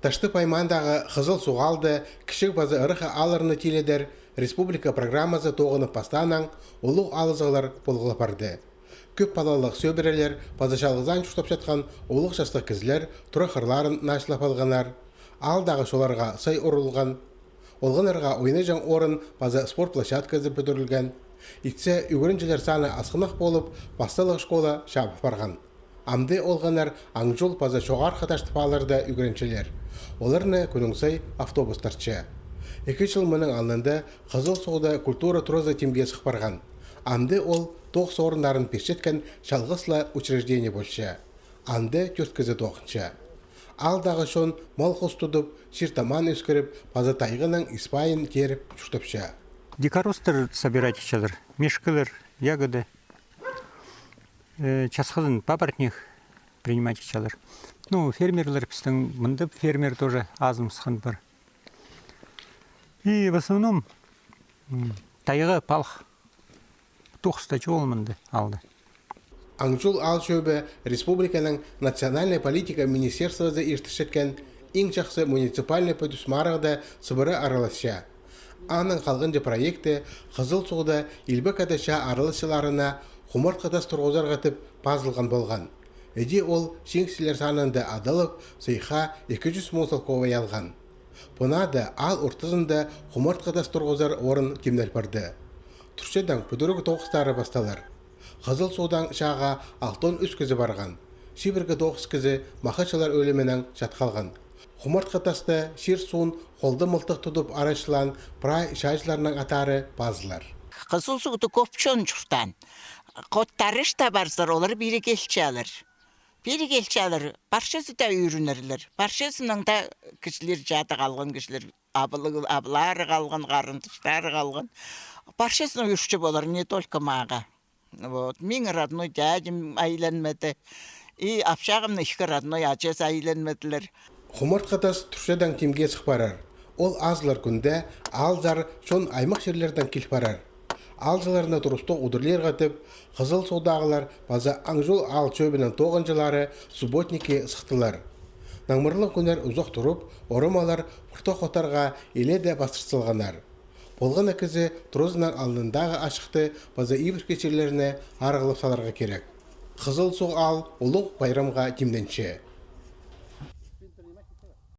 Ташты паймандағы қызыл суғалды кішік базы ырыға алырны теледер республика программасы тоғыны пастанаң ұлық алызығылар болғылы барды. Көп балалық сөбірелер базышалғызан жүштап жатқан ұлық жастық кізлер тұры қырларын нашылап алғанар. Алдағы соларға сай ұрылған. Олғынарға ойны жаң орын база спорт площадкасы бүдірілген. Итсе үгірінжілер саны асқынақ болып басталық школа шабып барған. Амды олғанар аңжол база шоғар қаташтып алырды үгірінчілер. Оларны күніңсай автобустарчы. 2 жыл мұның алынды Қызыл Соғда культура тұрозы темге сықпарған. Амды ол тоқ орындарын пешеткен шалғысла учреждение болшы. Амды төрткізі тоқыншы. Алдағы шон мал қостудып, ширтаман өскіріп, база тайғының испайын керіп жүштіпші. Дикоростер собирать чадыр. Мешкалар, ягоды. Часқызын папоротник принимать чадыр. Ну, фермерлер пістің, мұнды фермер тоже азым сықын бар. И в основном тайғы палық. Тоқыстачы ол мұнды алды. Аңжул ал шөбі республиканың национальная политика министерствода иртішеткен ең жақсы муниципальный подусмарығда сыбыры араласша. Аның қалғынды проекты Қызыл Соғда елбекада ша аралысыларына құмырт қытас тұрғызар ғатып пазылған болған. Әде ол шеңсілер санында адылып, сайқа 200 мосылковай алған. Бұнады ал ұртызында құмырт қытас тұрғызар орын кемнел барды. Түршедан бүдірігі тоқыстары басталар. Қызыл Соғдан шаға 6 үз кізі барған. Шибіргі 9 кізі мақачылар өліменің жатқалған. Құмырт қытасты шер суын қолды мылтық тұдып арашылан прай шайшыларының атары базылар. Қызыл Соғды көпчон жұрттан. Қоттарыш та барсыр, олар бері келші алыр. Бері келші алыр, баршасы да үйрінерлер. Баршасының да кішілер жаты қалған, кішілер абылары қалған, қарындыштары қалған. Баршасының үшші болар, не только маға. Вот. Мен родной дядем айленмеді. И апшағымны ішкі родной ачес айленмеділер. Құмырт қытас түршеден темге сық барар. Ол азлар күнде алзар шон аймақ жерлерден кел барар. Алжыларына тұрыстық ұдырлер ғатып, Қызыл Соғдағылар база аңжол ал чөбінің тоғынжылары субботники сықтылар. Наңмырлық күнер ұзақ тұрып, орымалар құрта қотарға еледе бастырсылғанар. Болған әкізі тұрызынан алындағы ашықты база ибір кечерлеріне арғылып саларға керек. Қызыл Соғы ал ұлық байрамға кемденші.